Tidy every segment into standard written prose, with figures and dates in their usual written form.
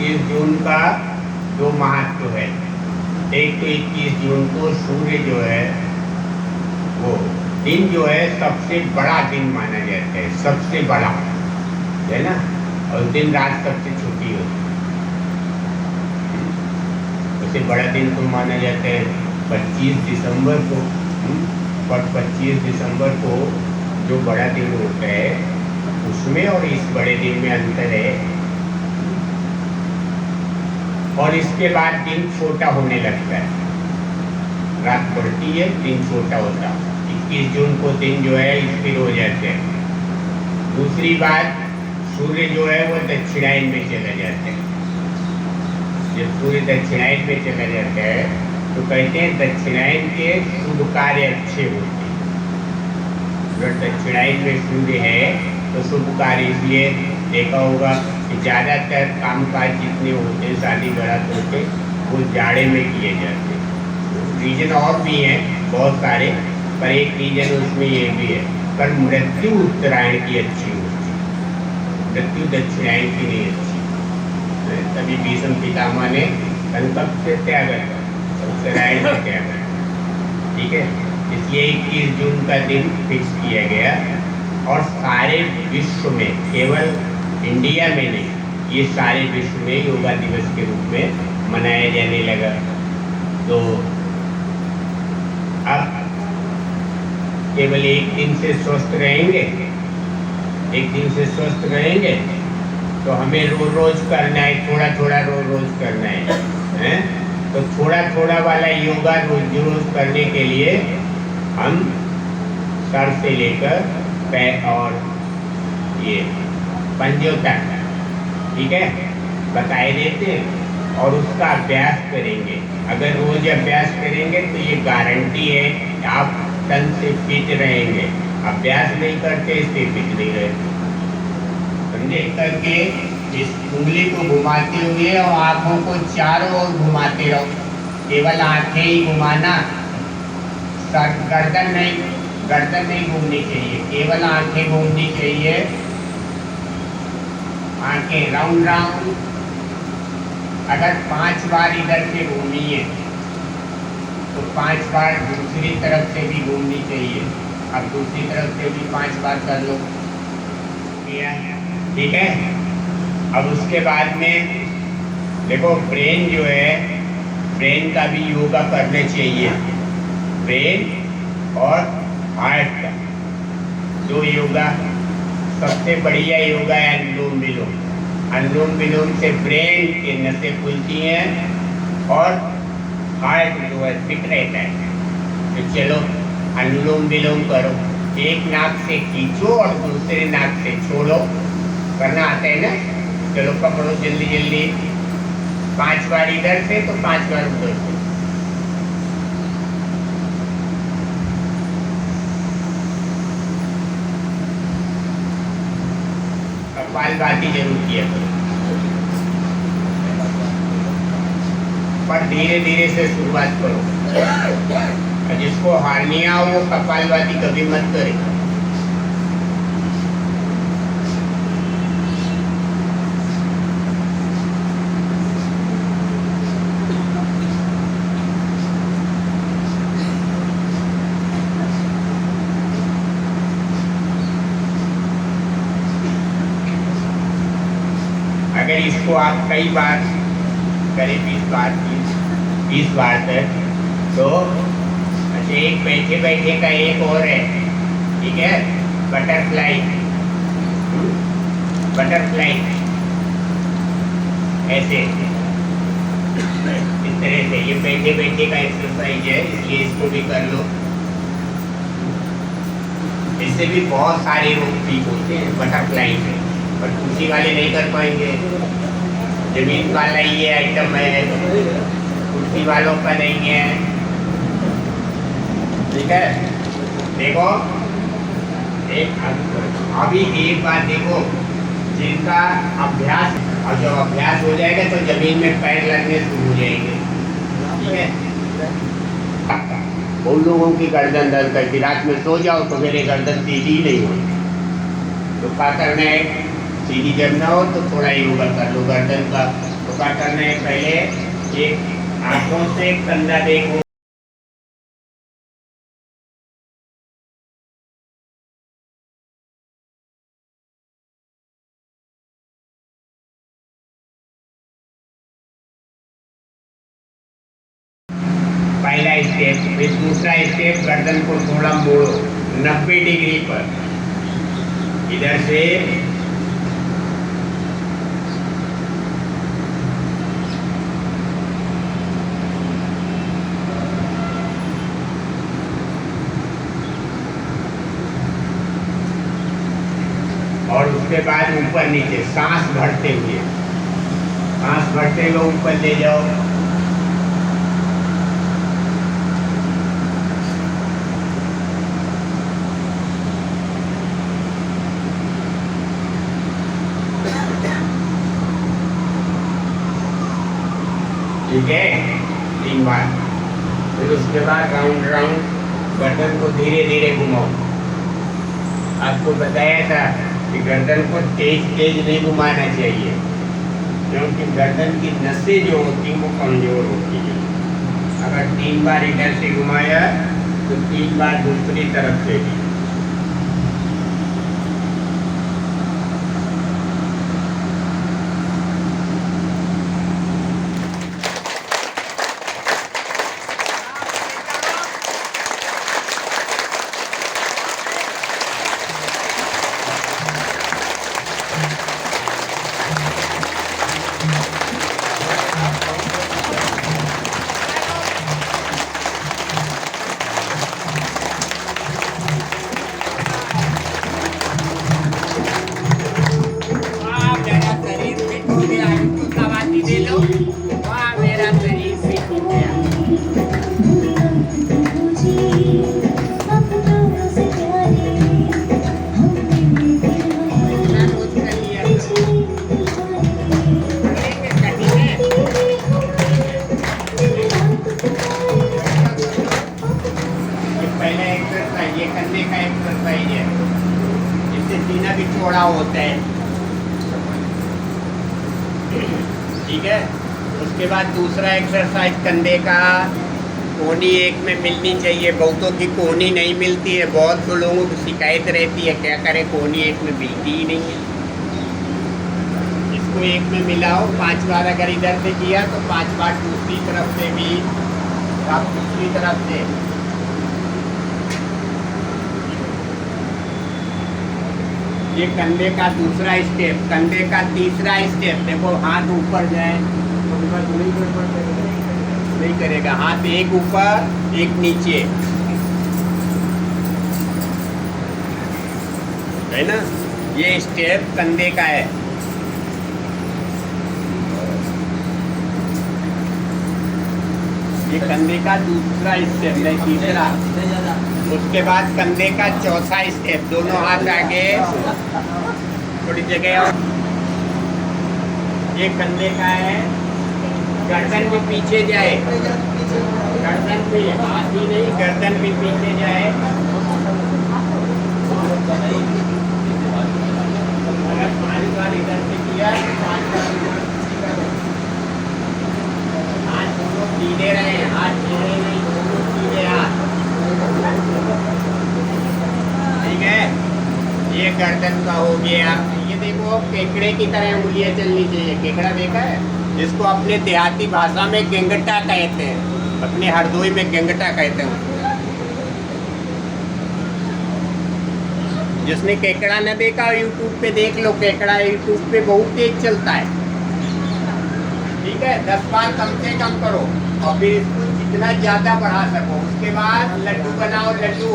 21 जून का दो महत्व है। एक तो 21 जून को सूर्य जो है वो दिन जो है सबसे बड़ा दिन माना जाता है, सबसे बड़ा है ना, और दिन रात सबसे छोटी होती है। सबसे बड़ा दिन तो माना जाता है 25 दिसंबर को, और 25 दिसंबर को जो बड़ा दिन होता है उसमें और इस बड़े दिन में अंतर है। और इसके बाद दिन छोटा होने लगता है, रात बढ़ती है, दिन छोटा होता है। 21 जून को दिन जो है स्थिर हो जाते हैं। दूसरी बात, सूर्य जो है वो दक्षिणायन में चला जाता है। जब सूर्य दक्षिणायन में चला जाता है तो कहते हैं दक्षिणायन के शुभ कार्य अच्छे होते हैं। अगर दक्षिणायन में सूर्य है तो शुभ कार्य, इसलिए देखा होगा कि ज़्यादातर कामकाज जितने होते हैं, शादी बारात होते, वो जाड़े में किए जाते हैं। रीजन और भी हैं बहुत सारे, पर एक रीजन उसमें ये भी है। पर मृत्यु उत्तरायण की अच्छी होती है, मृत्यु दक्षिणायन की नहीं अच्छी। तभी भीष्म पितामह ने संकल्प से त्याग किया, उत्तरायण से त्याग किया। ठीक है, इसलिए 21 जून का दिन फिक्स किया गया। और सारे विश्व में, केवल इंडिया में नहीं, ये सारे विश्व में योगा दिवस के रूप में मनाया जाने लगा। तो अब केवल एक दिन से स्वस्थ रहेंगे, एक दिन से स्वस्थ रहेंगे तो हमें रोज रोज करना है, थोड़ा थोड़ा रोज रोज करना है, तो थोड़ा थोड़ा वाला योगा रोज रोज करने के लिए हम सर से लेकर पैर और ये पंजों तक, ठीक है, बताए देते हैं और उसका अभ्यास करेंगे। अगर रोज अभ्यास करेंगे तो ये गारंटी है कि आप तन से फिट रहेंगे। अभ्यास नहीं करते इससे फिट नहीं रहते। समझे? करके इस उंगली को घुमाते हुए और आँखों को चारों ओर घुमाते रहो। केवल आँखें ही घुमाना, सर गर्दन नहीं घूमनी चाहिए, केवल आँखें घूमनी चाहिए। आँखें राउंड राउंड। अगर 5 बार इधर से घूमी है तो 5 बार दूसरी तरफ से भी घूमनी चाहिए। अब दूसरी तरफ से भी 5 बार कर लो, ठीक है। अब उसके बाद में देखो, ब्रेन जो है, ब्रेन का भी योगा करना चाहिए। ब्रेन और हार्ट का जो योगा, सबसे बढ़िया योगा है अनुलोम विलोम। अनुलोम विलोम से ब्रेन की नसें खुलती हैं और हार्ट जो है फिट रहता है। तो चलो अनुलोम विलोम करो, एक नाक से खींचो और दूसरे नाक से छोड़ो। करना आता है ना? चलो पकड़ो जल्दी जल्दी, 5 बार इधर से तो 5 बार उधर से। कपालभाति जरूर किया करो, पर धीरे धीरे से शुरुआत करो। जिसको हार्निया हो वो कपालभाति कभी मत करे। अगर इसको आप कई बार करें, 20 बार तक, तो अच्छा, एक बैठे बैठे का एक और है, ठीक है, बटरफ्लाई। ऐसे इस तरह से, ये बैठे बैठे का एक्सरसाइज है, इसलिए इसको भी कर लो। इससे भी बहुत सारे रोग ठीक होते हैं बटरफ्लाई से, पर कुर्सी वाले नहीं कर पाएंगे। जमीन वाला ये आइटम है, कुर्सी वालों का नहीं है, ठीक है। देखो अभी एक बात देखो, जिनका अभ्यास, और जब अभ्यास हो जाएगा तो जमीन में पैर लगने शुरू हो जाएंगे, ठीक है। उन लोगों की गर्दन दर्द करती, रात में सो जाओ तो मेरे गर्दन सीधी ही नहीं होती। तो क्या करना है, सीधी जब ना हो तो थोड़ा योगा कर लो गर्दन का। तो क्या करना है, पहले एक आंखों से कंधा देखो, पहला स्टेप। फिर दूसरा स्टेप, गर्दन को थोड़ा मोड़ो 90 डिग्री पर, इधर से और उसके बाद ऊपर नीचे सांस भरते हुए, सांस भरते हुए ऊपर ले जाओ। ठीक है, 3 बार। फिर उसके बाद राउंड राउंड गर्दन को धीरे धीरे घुमाओ। आपको बताया था कि गर्दन को तेज तेज नहीं घुमाना चाहिए, क्योंकि गर्दन की नसें जो होती हैं वो कमजोर होती हैं। अगर 3 बार इधर से घुमाया तो 3 बार दूसरी तरफ से भी। थोड़ा होता है, ठीक है। उसके बाद दूसरा एक्सरसाइज कंधे का, कोहनी एक में मिलनी चाहिए। बहुतों की कोहनी नहीं मिलती है, बहुत से लोगों की शिकायत रहती है, क्या करें कोहनी एक में मिलती ही नहीं है। इसको एक में मिलाओ। 5 बार अगर इधर से किया तो 5 बार दूसरी तरफ से भी, आप दूसरी तरफ से। ये कंधे का दूसरा स्टेप। कंधे का तीसरा स्टेप, देखो हाथ ऊपर जाए तो नहीं करेगा, हाथ एक ऊपर एक नीचे, है ना। ये स्टेप कंधे का है। ये कंधे का दूसरा स्टेप है, तीसरा। उसके बाद कंधे का चौथा स्टेप, दोनों हाथ आगे, थोड़ी जगह और। ये कंधे का है। गर्दन भी पीछे जाए, गर्दन भी, हाथ भी नहीं, गर्दन भी पीछे जाए। अगर 5 बार इधर से किया तो 5 बार इधर से करो। हाथ दोनों सीधे रहे, हाथ सीधे नहीं, दोनों सीधे हाथ, ठीक है। ये गर्दन का हो गया। ये देखो केकड़े की तरह उंगलियां चलनी चाहिए। केकड़ा देखा है, जिसको अपने देहाती भाषा में गेंगटा कहते हैं, अपने हरदोई में गेंगटा कहते हैं। जिसने केकड़ा न देखा यूट्यूब पे देख लो, केकड़ा यूट्यूब पे बहुत तेज चलता है, ठीक है। 10 बार कम से कम करो और फिर इसको जितना ज़्यादा बढ़ा सको। उसके बाद लड्डू बनाओ, लड्डू,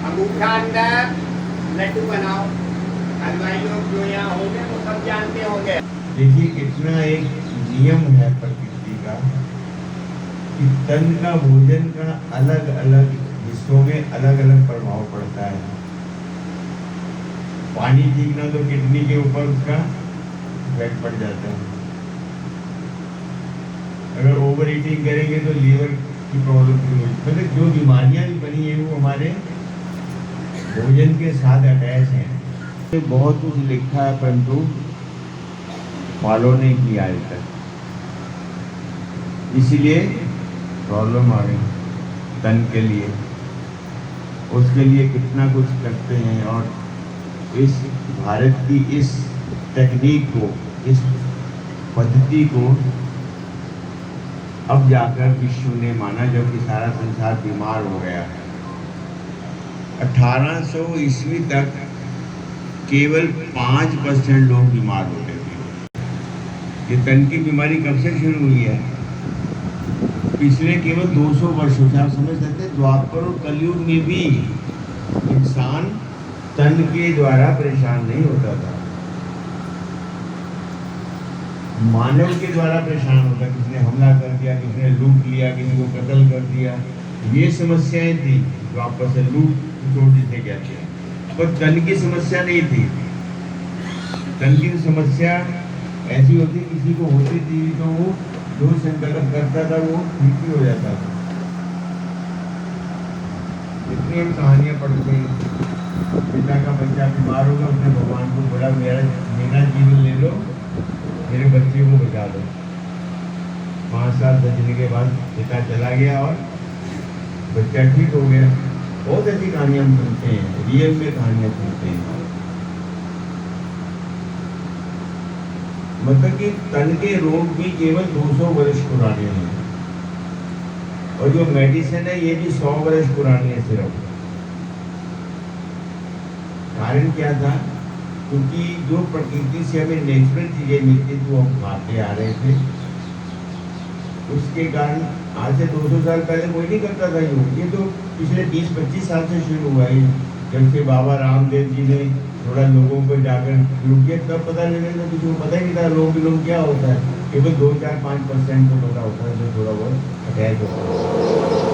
अंगूठा अंदर, लड्डू बनाओ। हलवाई लोग जो यहाँ होंगे वो सब जानते होंगे। देखिए कितना एक नियम है प्रकृति का कि तन का, भोजन का अलग अलग हिस्सों में अलग अलग प्रभाव पड़ता है। पानी ठीक ना तो किडनी के ऊपर उसका इफेक्ट पड़ जाता है। अगर ओवर ईटिंग करेंगे तो लीवर की प्रॉब्लम शुरू होगी। मतलब जो बीमारियां भी बनी है वो हमारे भोजन के साथ अटैच हैं। बहुत कुछ लिखा है परंतु फॉलो नहीं किया अभी तक। इसीलिए प्रॉब्लम आ गई तन के लिए। उसके लिए कितना कुछ करते हैं, और इस भारत की इस टेक्निक को, इस पद्धति को अब जाकर विश्व ने माना, जबकि सारा संसार बीमार हो गया है। 1800 ईस्वी तक केवल 5% लोग बीमार होते थे। ये तन की बीमारी कब से शुरू हुई है? पिछले केवल 200 वर्षों से। आप समझ सकते हैं, द्वापर और कलयुग में भी इंसान तन के द्वारा परेशान नहीं होता था, मानव के द्वारा परेशान होता। किसी ने हमला कर दिया, किसी ने लूट लिया, किसी को कत्ल कर दिया, ये समस्याएं थी जो आपस में लूट छोड़ देते क्या किया, पर तन की समस्या नहीं थी। तन की समस्या ऐसी होती, किसी को होती थी तो वो जो संकल्प करता था वो ठीक ही हो जाता था। इतनी हम कहानियां पढ़ते हैं, पिता का बच्चा बीमार होगा, उसने भगवान को बोला मेरा जीवन ले लो, मेरे बच्चे को बचा दो। 5 साल बचने के बाद पिता चला गया और बच्चा ठीक हो गया। बहुत ऐसी कहानियां हम सुनते हैं, रियल में कहानियां सुनते हैं। मतलब कि तन के रोग भी केवल 200 वर्ष पुराने हैं, और जो मेडिसिन है ये भी 100 वर्ष पुरानी है सिर्फ। कारण क्या था? क्योंकि जो प्रकृति से हमें नेचुरल चीजें मिलती थी वो हम खाते आ रहे थे, उसके कारण आज से 200 साल पहले कोई नहीं करता था योग। ये तो पिछले 20-25 साल से शुरू हुआ है, जब से बाबा रामदेव जी ने थोड़ा लोगों को जाकर शुरू किया, तब पता लगा था। किसी को पता ही नहीं था लोग क्या होता है। केवल 2-4-5% को पता होता है जो थोड़ा बहुत अटैच होता है।